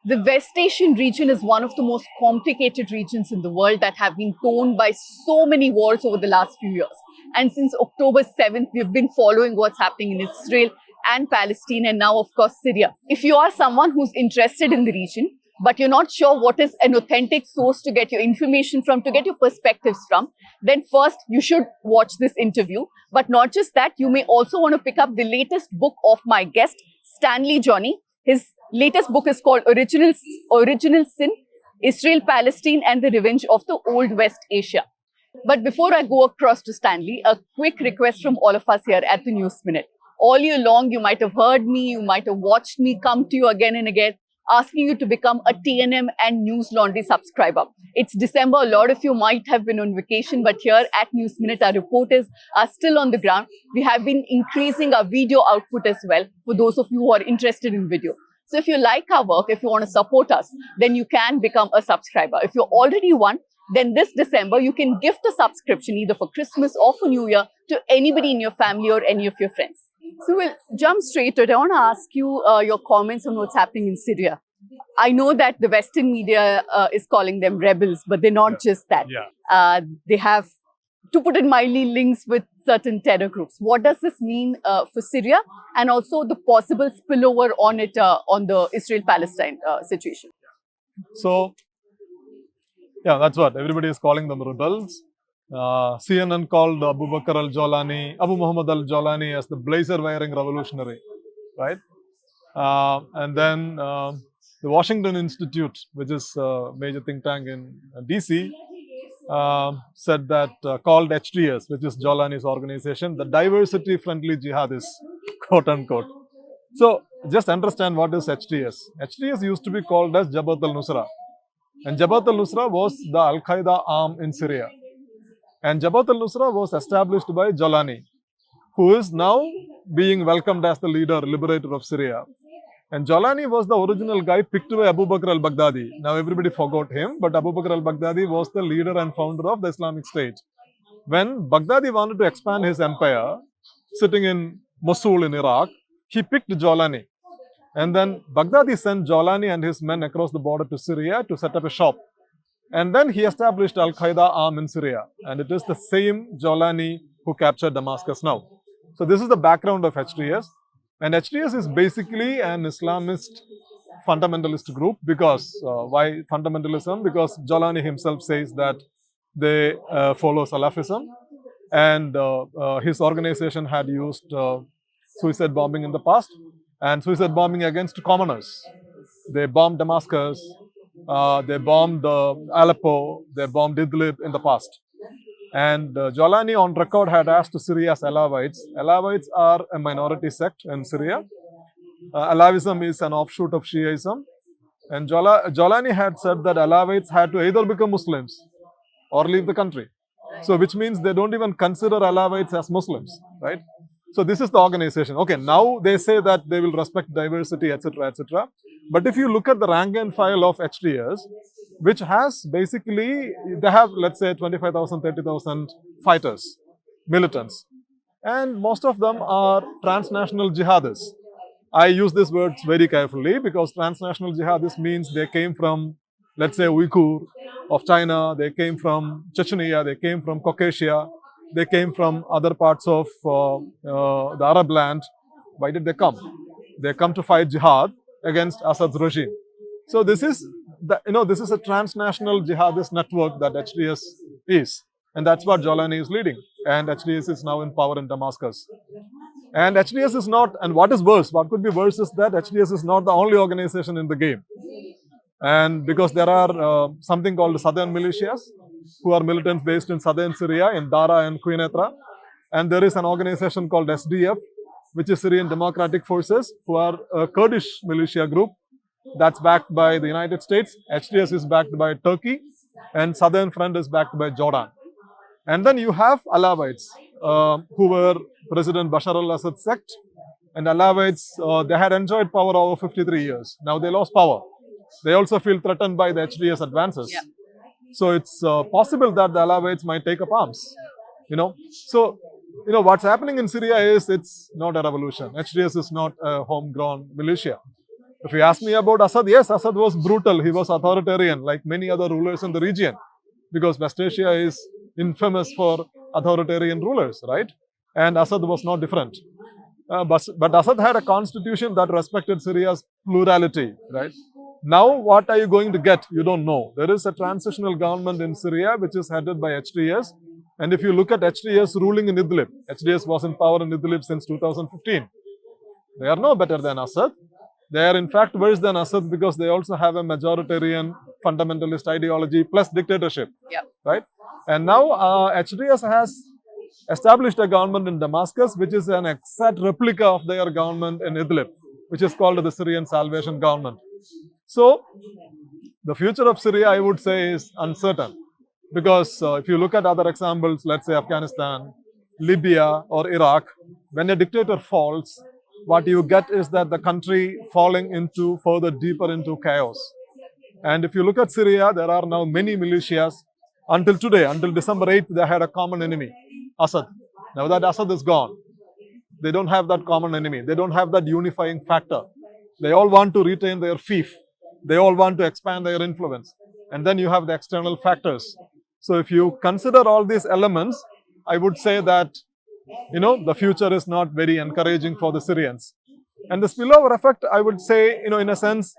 The West Asian region is one of the most complicated regions in the world that have been torn by so many wars over the last few years. And since October 7th, we've been following what's happening in Israel and Palestine, and now, of course, Syria. If you are someone who's interested in the region, but you're not sure what is an authentic source to get your information from, to get your perspectives from, then first you should watch this interview. But not just that, you may also want to pick up the latest book of my guest, Stanley Johny. His latest book is called Original Sin, Israel-Palestine and the Revenge of the Old West Asia. But before I go across to Stanley, a quick request from all of us here at the News Minute. All year long, you might have heard me, you might have watched me come to you again and again, asking you to become a TNM and News Laundry subscriber. It's December. A lot of you might have been on vacation, but here at News Minute, our reporters are still on the ground. We have been increasing our video output as well for those of you who are interested in video. So if you like our work, if you want to support us, then you can become a subscriber. If you're already one, then this December, you can gift a subscription either for Christmas or for New Year to anybody in your family or any of your friends. So we'll jump straight to it. I want to ask you your comments on what's happening in Syria. I know that the Western media is calling them rebels, but they're not just that. They have, to put it mildly, links with certain terror groups. What does this mean for Syria and also the possible spillover on it on the Israel-Palestine situation? So, yeah, that's what everybody is calling them rebels. CNN called Abu Muhammad al-Jawlani as the blazer-wearing revolutionary, right? And then the Washington Institute, which is a major think tank in DC, said that, called HTS, which is Jawlani's organization, the diversity-friendly jihadists, quote-unquote. So, just understand what is HTS. HTS used to be called as Jabhat al-Nusra. And Jabhat al-Nusra was the Al-Qaeda arm in Syria. And Jabhat al-Nusra was established by Jawlani, who is now being welcomed as the leader, liberator of Syria. And Jawlani was the original guy picked by Abu Bakr al-Baghdadi. Now everybody forgot him, but Abu Bakr al-Baghdadi was the leader and founder of the Islamic State. When Baghdadi wanted to expand his empire, sitting in Mosul in Iraq, he picked Jawlani. And then Baghdadi sent Jawlani and his men across the border to Syria to set up a shop. And then he established Al-Qaeda arm in Syria. And it is the same Jawlani who captured Damascus now. So this is the background of HTS. And HTS is basically an Islamist fundamentalist group because, why fundamentalism? Because Jawlani himself says that they follow Salafism. And his organization had used suicide bombing in the past. And suicide bombing against commoners. They bombed Damascus, they bombed Aleppo, they bombed Idlib in the past. And Jawlani on record had asked Syria's Alawites. Alawites are a minority sect in Syria. Alawism is an offshoot of Shiaism. And Jawlani had said that Alawites had to either become Muslims or leave the country. So which means they don't even consider Alawites as Muslims, right? So this is the organization. Okay, now they say that they will respect diversity, etc., etc. But if you look at the rank and file of HTS, which has basically, they have, let's say, 25,000, 30,000 fighters, militants. And most of them are transnational jihadists. I use these words very carefully because transnational jihadists means they came from, let's say, Uyghur of China, they came from Chechnya, they came from Caucasia, they came from other parts of the Arab land. Why did they come? They come to fight jihad against Assad's regime. So this is this is a transnational jihadist network that HTS is, and that's what Jawlani is leading. And HTS is now in power in Damascus. And HTS is not, and what is worse, what could be worse is that HTS is not the only organization in the game. And because there are something called Southern Militias, who are militants based in southern Syria, in Dara and Quneitra. And there is an organization called SDF, which is Syrian Democratic Forces, who are a Kurdish militia group that's backed by the United States. HTS is backed by Turkey, and Southern Front is backed by Jordan. And then you have Alawites, who were President Bashar al-Assad's sect. And Alawites, they had enjoyed power over 53 years. Now they lost power. They also feel threatened by the HTS advances. Yeah. So it's possible that the Alawites might take up arms, So, what's happening in Syria is it's not a revolution. HTS is not a homegrown militia. If you ask me about Assad, yes, Assad was brutal. He was authoritarian, like many other rulers in the region, because West Asia is infamous for authoritarian rulers, right? And Assad was not different. But Assad had a constitution that respected Syria's plurality, right? Now, what are you going to get? You don't know. There is a transitional government in Syria which is headed by HTS. And if you look at HTS ruling in Idlib, HTS was in power in Idlib since 2015. They are no better than Assad. They are in fact worse than Assad because they also have a majoritarian fundamentalist ideology plus dictatorship, right? And now HTS has established a government in Damascus, which is an exact replica of their government in Idlib, which is called the Syrian Salvation Government. So, the future of Syria, I would say, is uncertain. Because if you look at other examples, let's say Afghanistan, Libya or Iraq, when a dictator falls, what you get is that the country falling into further deeper into chaos. And if you look at Syria, there are now many militias. Until today, until December 8th, they had a common enemy, Assad. Now that Assad is gone, they don't have that common enemy. They don't have that unifying factor. They all want to retain their fief. They all want to expand their influence. And then you have the external factors. So if you consider all these elements, I would say that, the future is not very encouraging for the Syrians. And the spillover effect, I would say, in a sense,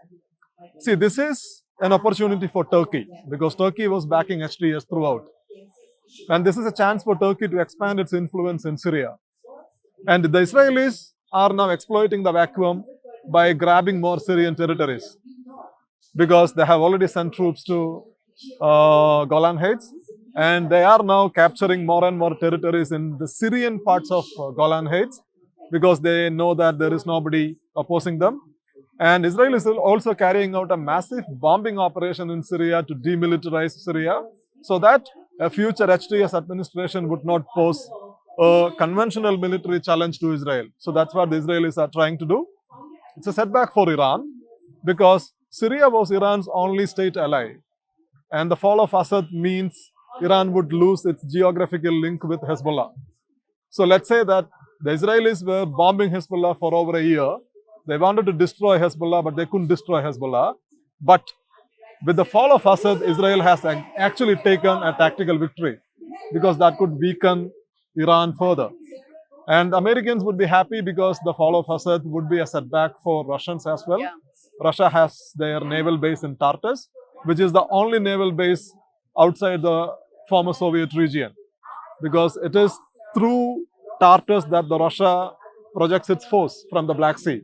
see, this is an opportunity for Turkey because Turkey was backing HTS throughout. And this is a chance for Turkey to expand its influence in Syria. And the Israelis are now exploiting the vacuum by grabbing more Syrian territories because they have already sent troops to Golan Heights, and they are now capturing more and more territories in the Syrian parts of Golan Heights because they know that there is nobody opposing them. And Israel is also carrying out a massive bombing operation in Syria to demilitarize Syria so that a future HTS administration would not pose a conventional military challenge to Israel. So that's what the Israelis are trying to do. It's a setback for Iran because Syria was Iran's only state ally. And the fall of Assad means Iran would lose its geographical link with Hezbollah. So let's say that the Israelis were bombing Hezbollah for over a year. They wanted to destroy Hezbollah, but they couldn't destroy Hezbollah. But with the fall of Assad, Israel has actually taken a tactical victory because that could weaken Iran further. And Americans would be happy because the fall of Assad would be a setback for Russians as well. Russia has their naval base in Tartus, which is the only naval base outside the former Soviet region, because it is through Tartus that the Russia projects its force from the Black Sea.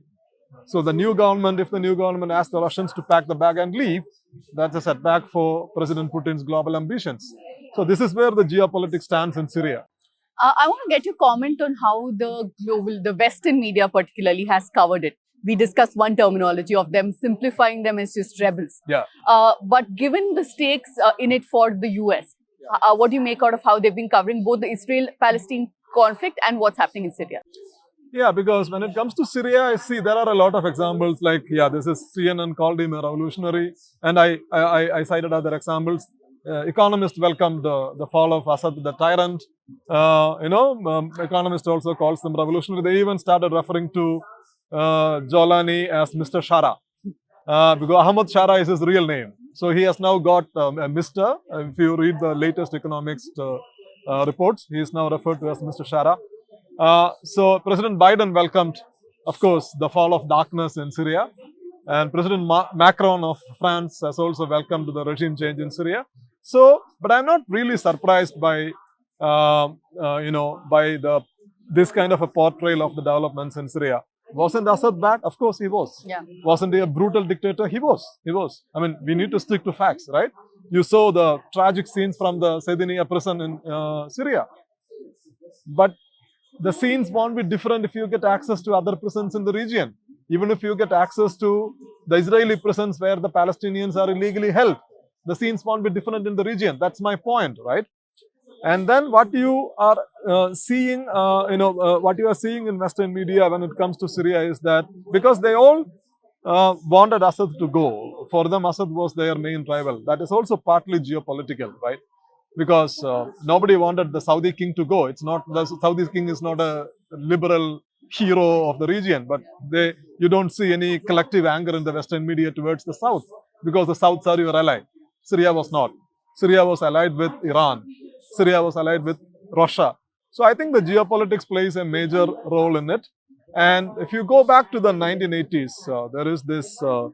So the new government, if the new government asks the Russians to pack the bag and leave, that's a setback for President Putin's global ambitions. So this is where the geopolitics stands in Syria. I want to get your comment on how the Western media particularly has covered it. We discussed one terminology of them simplifying them as just rebels. But given the stakes in it for the US, what do you make out of how they've been covering both the Israel-Palestine conflict and what's happening in Syria? Yeah, because when it comes to Syria, I see there are a lot of examples like, this is CNN called him a revolutionary, and I cited other examples. Economist welcomed the fall of Assad, the tyrant. Economist also calls them revolutionary. They even started referring to Jolani as Mr. Shara, because Ahmad Shara is his real name. So he has now got a Mr. If you read the latest economics reports, he is now referred to as Mr. Shara. So President Biden welcomed, of course, the fall of darkness in Syria, and President Macron of France has also welcomed the regime change in Syria. So, but I'm not really surprised by this kind of a portrayal of the developments in Syria. Wasn't Assad bad? Of course he was. Wasn't he a brutal dictator? He was. I mean, we need to stick to facts, right? You saw the tragic scenes from the Saydinia prison in Syria. But the scenes won't be different if you get access to other prisons in the region. Even if you get access to the Israeli prisons where the Palestinians are illegally held, the scenes won't be different in the region. That's my point, right? And then what you are seeing, what you are seeing in Western media when it comes to Syria is that because they all wanted Assad to go, for them Assad was their main rival. That is also partly geopolitical, right? Because nobody wanted the Saudi king to go. It's not, the Saudi king is not a liberal hero of the region, but you don't see any collective anger in the Western media towards the South because the Souths are your ally. Syria was not. Syria was allied with Iran. Syria was allied with Russia. So I think the geopolitics plays a major role in it. And if you go back to the 1980s, there is this, the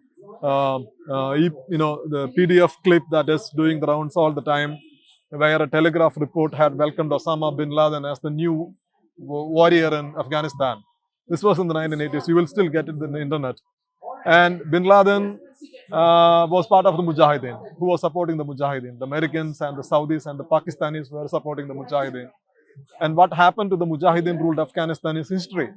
PDF clip that is doing the rounds all the time, where a Telegraph report had welcomed Osama bin Laden as the new warrior in Afghanistan. This was in the 1980s. You will still get it in the internet. And bin Laden was part of the Mujahideen, who was supporting the Mujahideen. The Americans and the Saudis and the Pakistanis were supporting the Mujahideen. And what happened to the Mujahideen ruled Afghanistan is history.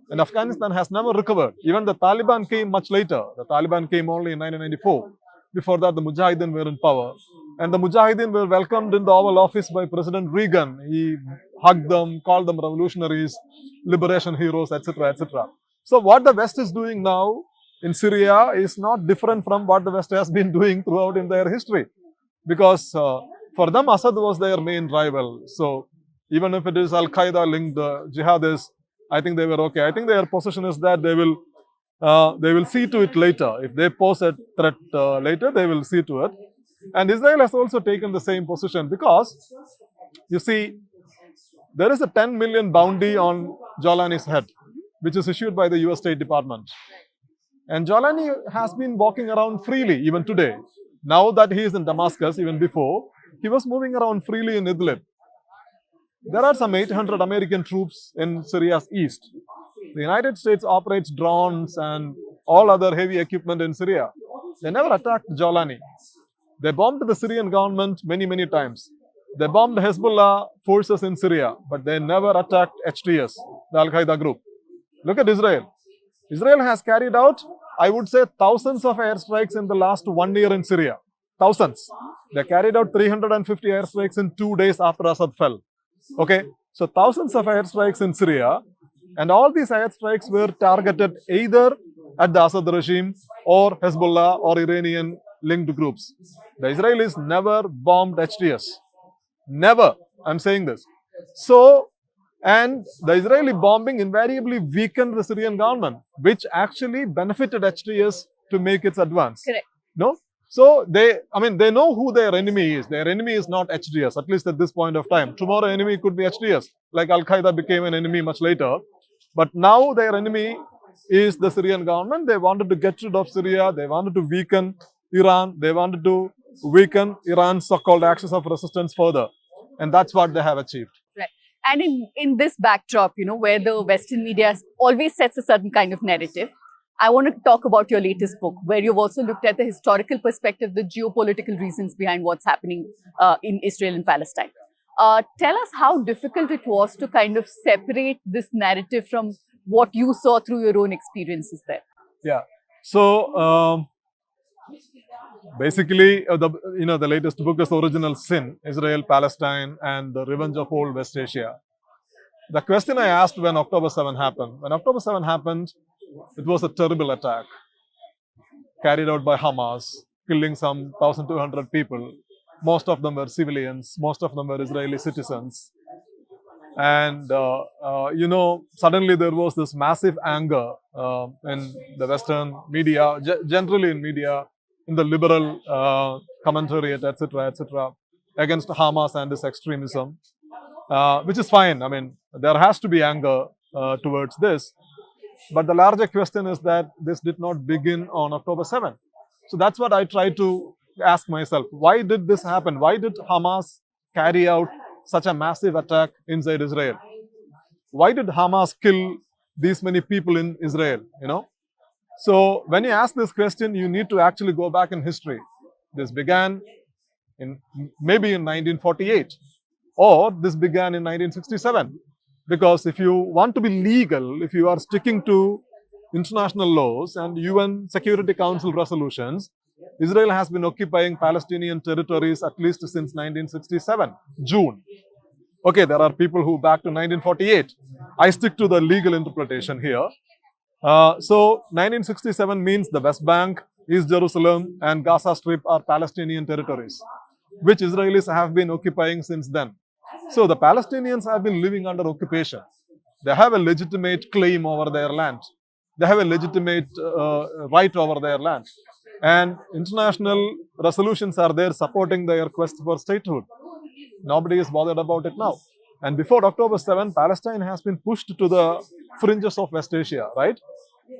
And Afghanistan has never recovered. Even the Taliban came much later. The Taliban came only in 1994. Before that, the Mujahideen were in power. And the Mujahideen were welcomed in the Oval Office by President Reagan. He hugged them, called them revolutionaries, liberation heroes, etc., etc. So what the West is doing now in Syria is not different from what the West has been doing throughout in their history. Because for them, Assad was their main rival. So even if it is Al-Qaeda linked jihadists, I think they were okay. I think their position is that they will see to it later. If they pose a threat later, they will see to it. And Israel has also taken the same position because, you see, there is a 10 million bounty on Jolani's head, which is issued by the US State Department. And Jolani has been walking around freely even today. Now that he is in Damascus, even before, he was moving around freely in Idlib. There are some 800 American troops in Syria's east. The United States operates drones and all other heavy equipment in Syria. They never attacked Jolani. They bombed the Syrian government many, many times. They bombed Hezbollah forces in Syria, but they never attacked HTS, the Al-Qaeda group. Look at Israel. Israel has carried out, I would say, thousands of airstrikes in the last 1 year in Syria. Thousands. They carried out 350 airstrikes in 2 days after Assad fell. Okay, so thousands of airstrikes in Syria, and all these airstrikes were targeted either at the Assad regime or Hezbollah or Iranian linked groups. The Israelis never bombed HTS. Never. I'm saying this. So, and the Israeli bombing invariably weakened the Syrian government, which actually benefited HTS to make its advance. Correct. No? So they know who their enemy is. Their enemy is not HTS, at least at this point of time. Tomorrow enemy could be HTS, like Al-Qaeda became an enemy much later. But now their enemy is the Syrian government. They wanted to get rid of Syria. They wanted to weaken Iran. They wanted to weaken Iran's so-called axis of resistance further. And that's what they have achieved. Right. And in this backdrop, where the Western media always sets a certain kind of narrative, I want to talk about your latest book, where you've also looked at the historical perspective, the geopolitical reasons behind what's happening in Israel and Palestine. Tell us how difficult it was to kind of separate this narrative from what you saw through your own experiences there. Yeah. So basically, the latest book is Original Sin, Israel, Palestine, and the Revenge of Old West Asia. The question I asked when October 7 happened. When October 7 happened, it was a terrible attack carried out by Hamas, killing some 1,200 people. Most of them were civilians. Most of them were Israeli citizens. And, suddenly there was this massive anger in the Western media, generally in media, in the liberal commentariat, etc., against Hamas and its extremism, which is fine. I mean, there has to be anger towards this. But the larger question is that this did not begin on October 7. So that's what I try to ask myself. Why did this happen? Why did Hamas carry out such a massive attack inside Israel? Why did Hamas kill these many people in Israel? So when you ask this question, you need to actually go back in history. This began maybe in 1948, or this began in 1967. Because if you want to be legal, if you are sticking to international laws and UN Security Council resolutions, Israel has been occupying Palestinian territories at least since 1967, June. Okay, there are people who back to 1948. I stick to the legal interpretation here. So 1967 means the West Bank, East Jerusalem, and Gaza Strip are Palestinian territories, which Israelis have been occupying since then. So the Palestinians have been living under occupation. They have a legitimate claim over their land. They have a legitimate right over their land. And international resolutions are there supporting their quest for statehood. Nobody is bothered about it now. And before October 7, Palestine has been pushed to the fringes of West Asia, right?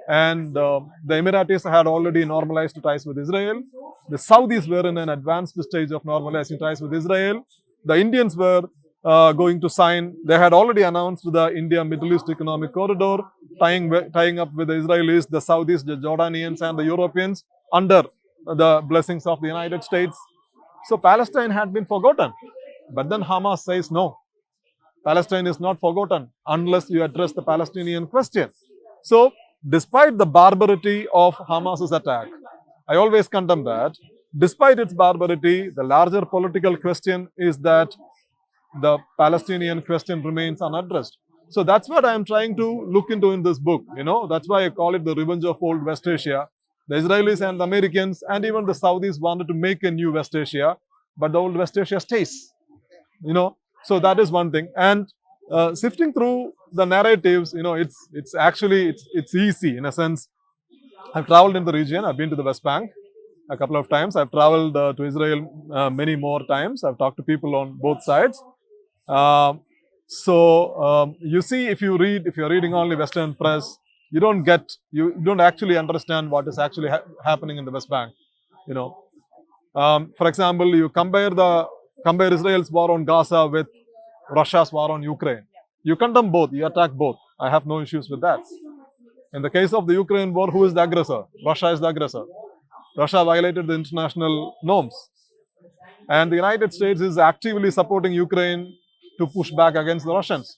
And the Emiratis had already normalized ties with Israel. The Saudis were in an advanced stage of normalizing ties with Israel. The Indians were going to sign, they had already announced the India-Middle East Economic Corridor, tying up with the Israelis, the Saudis, the Jordanians, and the Europeans under the blessings of the United States. So Palestine had been forgotten. But then Hamas says no. Palestine is not forgotten unless you address the Palestinian question. So, despite the barbarity of Hamas's attack, I always condemn that. Despite its barbarity, the larger political question is that the Palestinian question remains unaddressed. So that's what I'm trying to look into in this book. That's why I call it the revenge of old West Asia. The Israelis and the Americans and even the Saudis wanted to make a new West Asia, but the old West Asia stays. So that is one thing. And sifting through the narratives, it's easy in a sense. I've traveled in the region. I've been to the West Bank a couple of times. I've traveled to Israel many more times. I've talked to people on both sides. You see, if you're reading only Western press, you don't actually understand what is actually happening in the West Bank. For example, you compare Israel's war on Gaza with Russia's war on Ukraine. You condemn both, you attack both. I have no issues with that. In the case of the Ukraine war, who is the aggressor? Russia is the aggressor. Russia violated the international norms. And the United States is actively supporting Ukraine to push back against the Russians.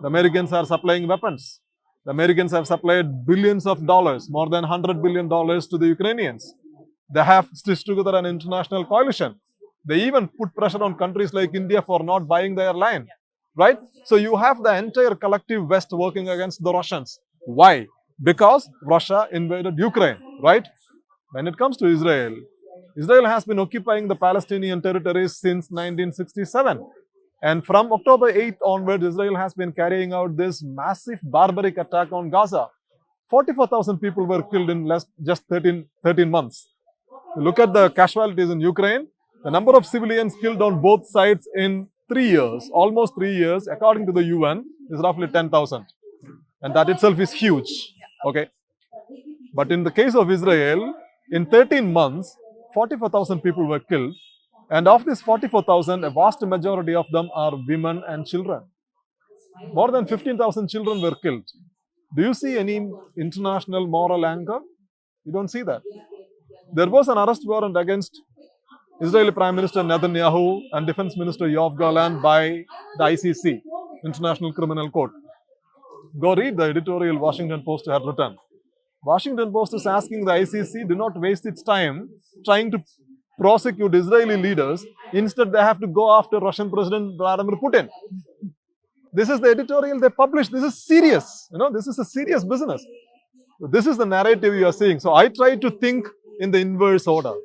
The Americans are supplying weapons. The Americans have supplied billions of dollars, more than $100 billion to the Ukrainians. They have stitched together an international coalition. They even put pressure on countries like India for not buying their land, right? So you have the entire collective West working against the Russians. Why? Because Russia invaded Ukraine, right? When it comes to Israel, Israel has been occupying the Palestinian territories since 1967. And from October 8th onwards, Israel has been carrying out this massive barbaric attack on Gaza. 44,000 people were killed in just 13 months. Look at the casualties in Ukraine. The number of civilians killed on both sides in 3 years, almost 3 years, according to the UN, is roughly 10,000. And that itself is huge. Okay. But in the case of Israel, in 13 months, 44,000 people were killed. And of these 44,000, a vast majority of them are women and children. More than 15,000 children were killed. Do you see any international moral anger? You don't see that. There was an arrest warrant against Israeli Prime Minister Netanyahu and Defense Minister Yoav Gallant by the ICC, International Criminal Court. Go read the editorial Washington Post had written. Washington Post is asking the ICC do not waste its time trying to prosecute Israeli leaders. Instead, they have to go after Russian President Vladimir Putin. This is the editorial they published. This is serious. This is a serious business. This is the narrative you are seeing. So I try to think in the inverse order.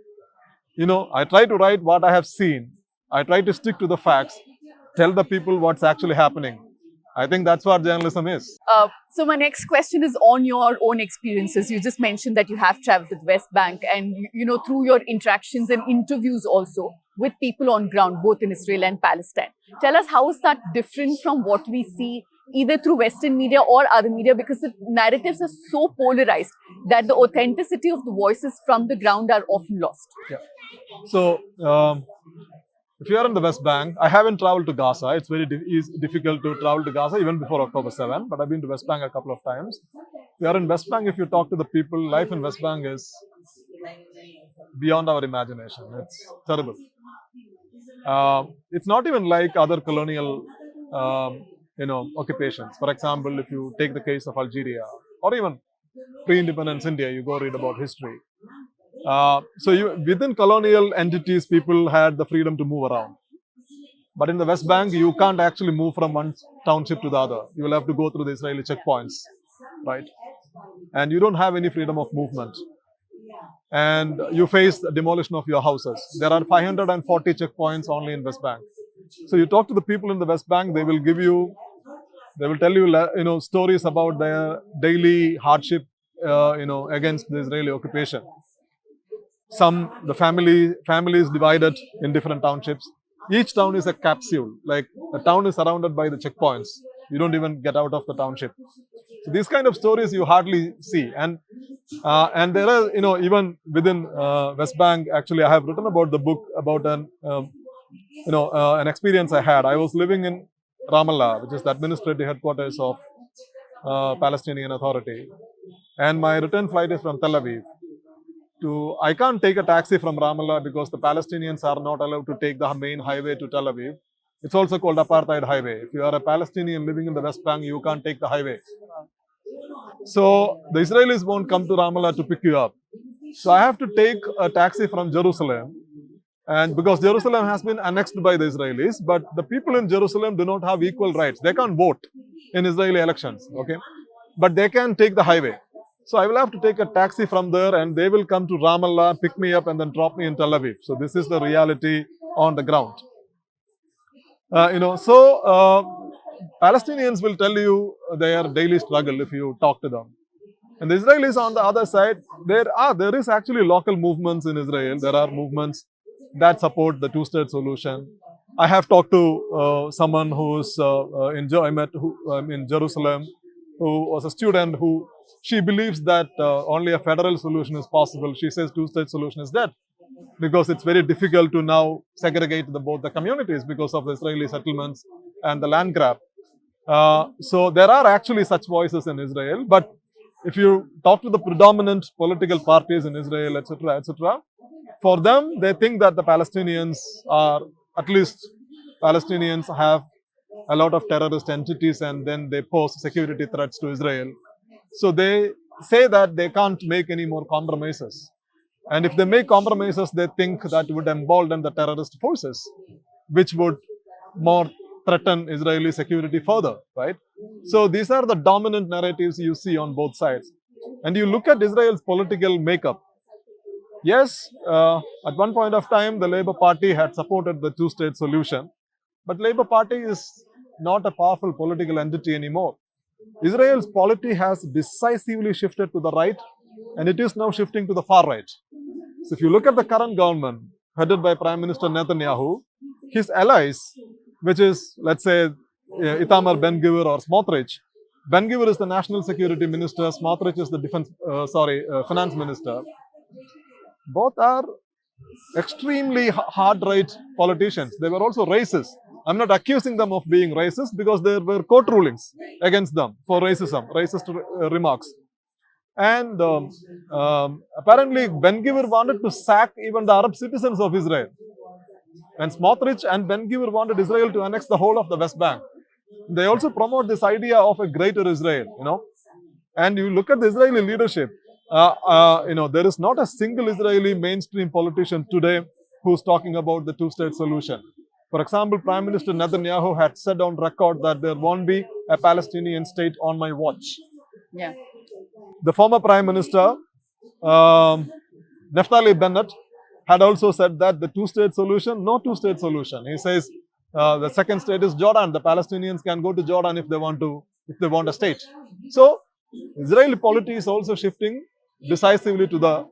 I try to write what I have seen. I try to stick to the facts, tell the people what's actually happening. I think that's what journalism is. So my next question is on your own experiences. You just mentioned that you have traveled to the West Bank and, through your interactions and interviews also with people on ground, both in Israel and Palestine. Tell us, how is that different from what we see either through Western media or other media, because the narratives are so polarized that the authenticity of the voices from the ground are often lost. Yeah. So, if you are in the West Bank, I haven't traveled to Gaza. It's very difficult to travel to Gaza even before October 7, but I've been to West Bank a couple of times. If you are in West Bank, if you talk to the people, life in West Bank is beyond our imagination. It's terrible. It's not even like other colonial, occupations. For example, if you take the case of Algeria or even pre-independence India, you go read about history. Within colonial entities, people had the freedom to move around. But in the West Bank, you can't actually move from one township to the other. You will have to go through the Israeli checkpoints, right? And you don't have any freedom of movement. And you face the demolition of your houses. There are 540 checkpoints only in West Bank. So you talk to the people in the West Bank, they will give you They will tell you, stories about their daily hardship, against the Israeli occupation. The family is divided in different townships. Each town is a capsule. Like a town is surrounded by the checkpoints. You don't even get out of the township. So these kind of stories you hardly see, and there are, even within West Bank. Actually, I have written about the book about an experience I had. I was living in Ramallah, which is the administrative headquarters of Palestinian Authority, and my return flight is from Tel Aviv. I can't take a taxi from Ramallah because the Palestinians are not allowed to take the main highway to Tel Aviv. It's also called Apartheid Highway. If you are a Palestinian living in the West Bank, you can't take the highway. So the Israelis won't come to Ramallah to pick you up. So I have to take a taxi from Jerusalem. And because Jerusalem has been annexed by the Israelis, but the people in Jerusalem do not have equal rights. They can't vote in Israeli elections, okay? But they can take the highway. So I will have to take a taxi from there, and they will come to Ramallah, pick me up, and then drop me in Tel Aviv. So this is the reality on the ground. Palestinians will tell you their daily struggle if you talk to them. And the Israelis on the other side, there is actually local movements in Israel. There are movements that support the two-state solution. I have talked to someone who's in Jerusalem, who was a student she believes that only a federal solution is possible. She says two-state solution is dead because it's very difficult to now segregate both the communities because of the Israeli settlements and the land grab. So there are actually such voices in Israel, but if you talk to the predominant political parties in Israel, etc., for them, they think that the Palestinians have a lot of terrorist entities, and then they pose security threats to Israel. So they say that they can't make any more compromises. And if they make compromises, they think that would embolden the terrorist forces, which would more threaten Israeli security further, right? So these are the dominant narratives you see on both sides. And you look at Israel's political makeup. Yes, at one point of time, the Labour Party had supported the two-state solution, but Labour Party is not a powerful political entity anymore. Israel's polity has decisively shifted to the right, and it is now shifting to the far right. So if you look at the current government, headed by Prime Minister Netanyahu, his allies, which is, let's say, Itamar Ben-Gvir or Smotrich. Ben-Gvir is the national security minister, Smotrich is the finance minister. Both are extremely hard right politicians. They were also racist. I'm not accusing them of being racist because there were court rulings against them for racist remarks. And apparently Ben-Gvir wanted to sack even the Arab citizens of Israel. And Smotrich and Ben-Gvir wanted Israel to annex the whole of the West Bank. They also promote this idea of a greater Israel, And you look at the Israeli leadership, there is not a single Israeli mainstream politician today who's talking about the two-state solution. For example, Prime Minister Netanyahu had said on record that there won't be a Palestinian state on my watch. Yeah. The former Prime Minister, Naftali Bennett, had also said that the two-state solution, no two-state solution. He says the second state is Jordan. The Palestinians can go to Jordan if they want a state. So Israeli polity is also shifting decisively to the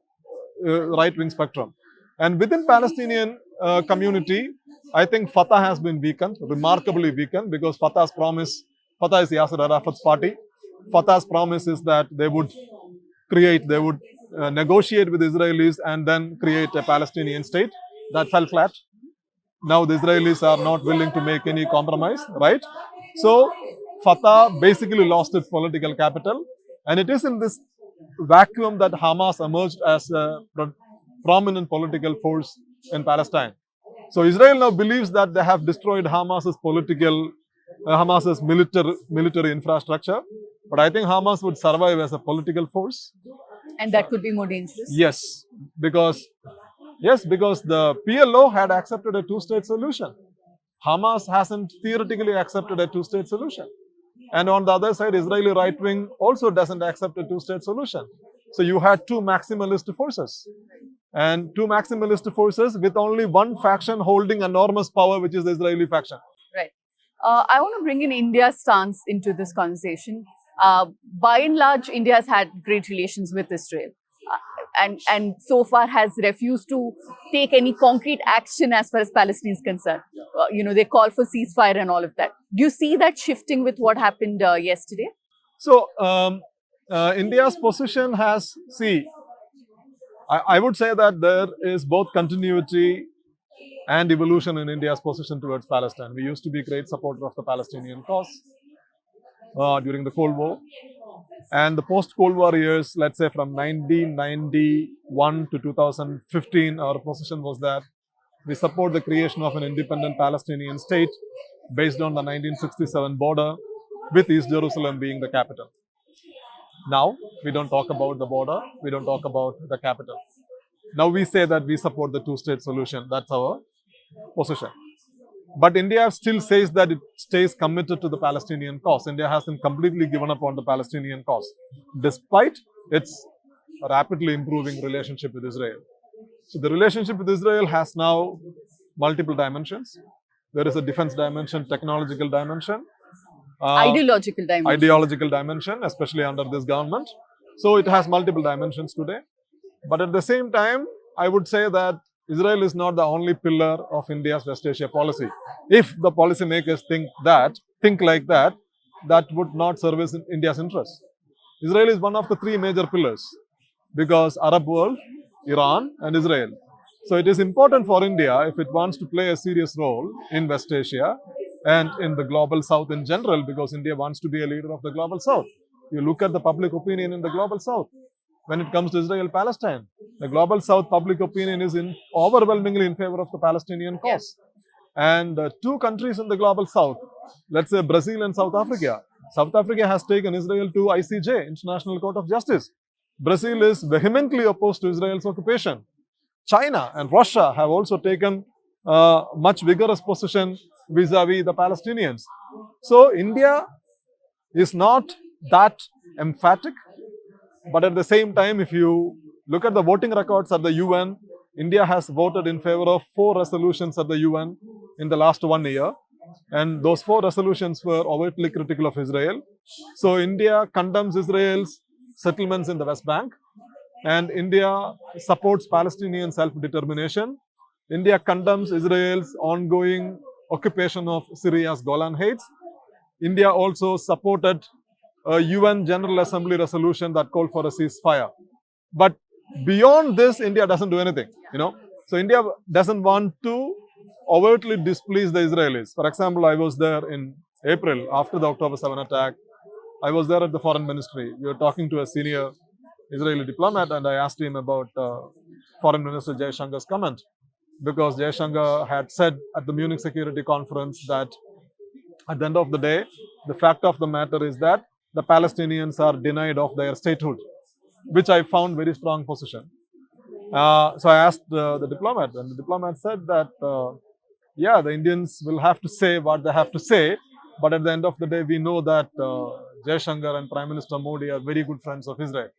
right-wing spectrum. And within Palestinian community, I think Fatah has been weakened, remarkably weakened, because Fatah is Yasser Arafat's party. Fatah's promise is that they would negotiate with Israelis and then create a Palestinian state. That fell flat. Now the Israelis are not willing to make any compromise, right? So Fatah basically lost its political capital, and it is in this vacuum that Hamas emerged as a prominent political force in Palestine. So Israel now believes that they have destroyed Hamas's military infrastructure, but I think Hamas would survive as a political force. And that could be more dangerous? Yes, because the PLO had accepted a two-state solution. Hamas hasn't theoretically accepted a two-state solution. And on the other side, Israeli right-wing also doesn't accept a two-state solution. So you had two maximalist forces. And two maximalist forces with only one faction holding enormous power, which is the Israeli faction. Right. I want to bring in India's stance into this conversation. By and large, India has had great relations with Israel, and so far has refused to take any concrete action as far as Palestine is concerned. They call for ceasefire and all of that. Do you see that shifting with what happened yesterday? So, India's position has, see, I would say that there is both continuity and evolution in India's position towards Palestine. We used to be great supporter of the Palestinian cause during the Cold War. And the post-Cold War years, let's say from 1991 to 2015, our position was that we support the creation of an independent Palestinian state based on the 1967 border, with East Jerusalem being the capital. Now, we don't talk about the border, we don't talk about the capital. Now we say that we support the two-state solution. That's our position. But India still says that it stays committed to the Palestinian cause. India hasn't completely given up on the Palestinian cause, despite its rapidly improving relationship with Israel. So the relationship with Israel has now multiple dimensions. There is a defense dimension, technological dimension, ideological dimension, especially under this government. So it has multiple dimensions today. But at the same time, I would say that Israel is not the only pillar of India's West Asia policy. If the policymakers think like that, that would not service India's interests. Israel is one of the three major pillars because Arab world, Iran and Israel. So it is important for India, if it wants to play a serious role in West Asia and in the global south in general, because India wants to be a leader of the global south. You look at the public opinion in the global south. When it comes to Israel-Palestine, the global south public opinion is overwhelmingly in favor of the Palestinian cause. And two countries in the global south, let's say Brazil and South Africa. South Africa has taken Israel to ICJ, International Court of Justice. Brazil is vehemently opposed to Israel's occupation. China and Russia have also taken much vigorous position vis-a-vis the Palestinians. So India is not that emphatic. But at the same time, if you look at the voting records at the UN, India has voted in favor of 4 resolutions at the UN in the last 1 year. And those 4 resolutions were overtly critical of Israel. So India condemns Israel's settlements in the West Bank. And India supports Palestinian self-determination. India condemns Israel's ongoing occupation of Syria's Golan Heights. India also supported a UN General Assembly resolution that called for a ceasefire. But beyond this, India doesn't do anything, So India doesn't want to overtly displease the Israelis. For example, I was there in April after the October 7 attack. I was there at the foreign ministry. We were talking to a senior Israeli diplomat and I asked him about Foreign Minister Jaishankar's comment. Because Jaishankar had said at the Munich Security Conference that at the end of the day, the fact of the matter is that the Palestinians are denied of their statehood, which I found very strong position. So I asked the diplomat, and the diplomat said that, the Indians will have to say what they have to say, but at the end of the day, we know that Jaishankar and Prime Minister Modi are very good friends of Israel.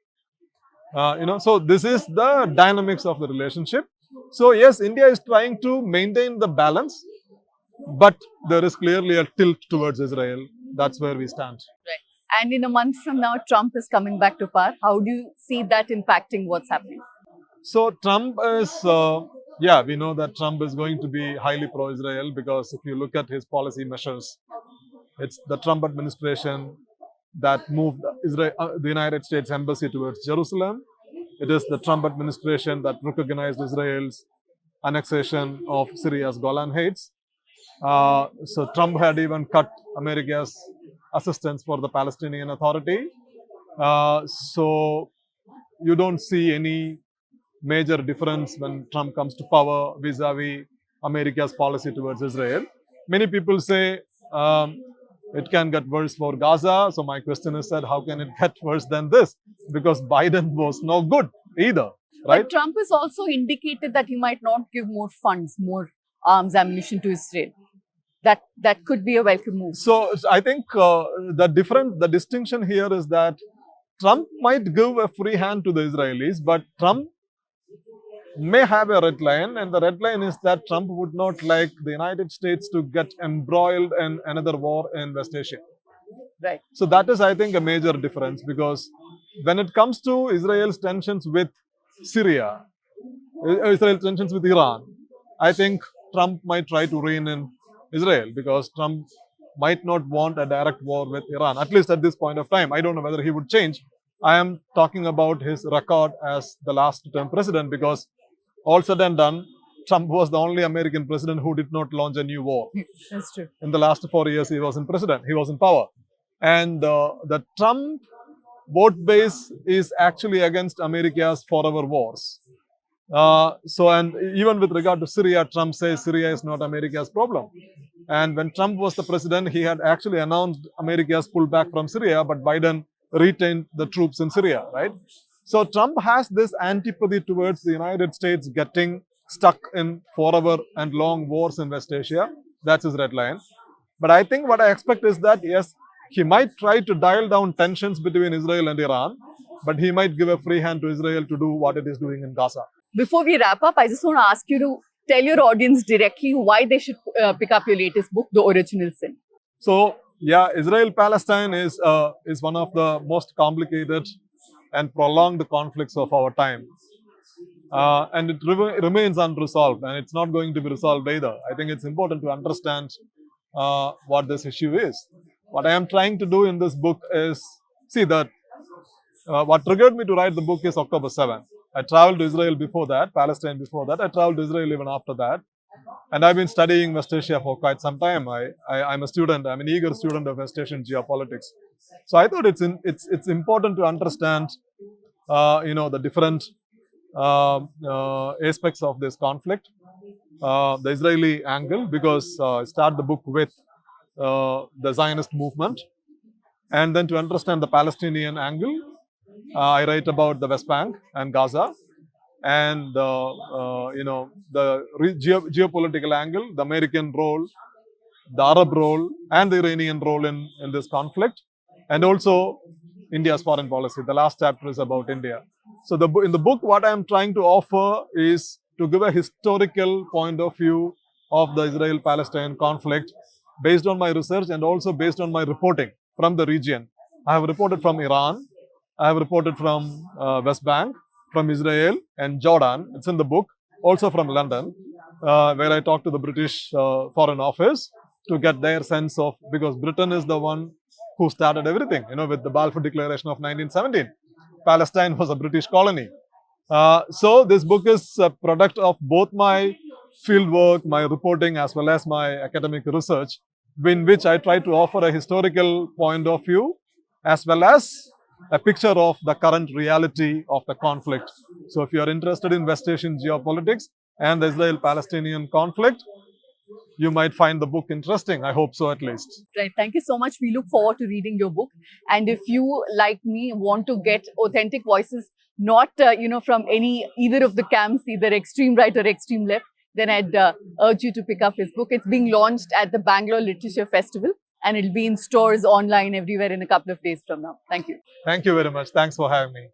So this is the dynamics of the relationship. So yes, India is trying to maintain the balance, but there is clearly a tilt towards Israel. That's where we stand. Right. And in a month from now, Trump is coming back to power. How do you see that impacting what's happening? So Trump is, we know that Trump is going to be highly pro-Israel because if you look at his policy measures, it's the Trump administration that moved the United States Embassy towards Jerusalem. It is the Trump administration that recognized Israel's annexation of Syria's Golan Heights. So Trump had even cut America's assistance for the Palestinian Authority. So you don't see any major difference when Trump comes to power vis-a-vis America's policy towards Israel. Many people say it can get worse for Gaza. So my question is that how can it get worse than this? Because Biden was no good either, right? But Trump has also indicated that he might not give more funds, more arms, ammunition to Israel. That could be a welcome move. So I think the distinction here is that Trump might give a free hand to the Israelis, but Trump may have a red line, and the red line is that Trump would not like the United States to get embroiled in another war in West Asia. Right. So that is, I think, a major difference, because when it comes to Israel's tensions with Syria, Israel's tensions with Iran, I think Trump might try to rein in Israel, because Trump might not want a direct war with Iran, at least at this point of time. I don't know whether he would change. I am talking about his record as the last term president, because all said and done, Trump was the only American president who did not launch a new war. That's true. In the last 4 years, he was in power. And the Trump vote base is actually against America's forever wars. And even with regard to Syria, Trump says Syria is not America's problem. And when Trump was the president, he had actually announced America's pullback from Syria, but Biden retained the troops in Syria, right? So Trump has this antipathy towards the United States getting stuck in forever and long wars in West Asia. That's his red line. But I think what I expect is that, yes, he might try to dial down tensions between Israel and Iran, but he might give a free hand to Israel to do what it is doing in Gaza. Before we wrap up, I just want to ask you to tell your audience directly why they should pick up your latest book, The Original Sin. So, yeah, Israel-Palestine is one of the most complicated and prolonged conflicts of our time. And it remains unresolved, and it's not going to be resolved either. I think it's important to understand what this issue is. What I am trying to do in this book is, see that what triggered me to write the book is October 7th. I traveled to Israel before that, Palestine before that. I traveled to Israel even after that. And I've been studying West Asia for quite some time. I'm a student, I'm an eager student of West Asian geopolitics. So I thought it's important to understand, the different aspects of this conflict. The Israeli angle, because I start the book with the Zionist movement. And then to understand the Palestinian angle, I write about the West Bank and Gaza, and the geopolitical angle, the American role, the Arab role, and the Iranian role in this conflict, and also India's foreign policy. The last chapter is about India. So in the book, what I am trying to offer is to give a historical point of view of the Israel-Palestine conflict based on my research and also based on my reporting from the region. I have reported from Iran, I have reported from West Bank, from Israel and Jordan. It's in the book. Also from London, where I talked to the British Foreign Office to get their sense of, because Britain is the one who started everything, with the Balfour Declaration of 1917. Palestine was a British colony. So this book is a product of both my fieldwork, my reporting, as well as my academic research, in which I try to offer a historical point of view, as well as a picture of the current reality of the conflict. So if you are interested in West Asian geopolitics and the Israel-Palestinian conflict, you might find the book interesting. I hope so, at least. Right. Thank you so much. We look forward to reading your book. And if you, like me, want to get authentic voices, not from either of the camps, either extreme right or extreme left, then I'd urge you to pick up his book. It's being launched at the Bangalore Literature Festival, and it'll be in stores, online, everywhere in a couple of days from now. Thank you. Thank you very much. Thanks for having me.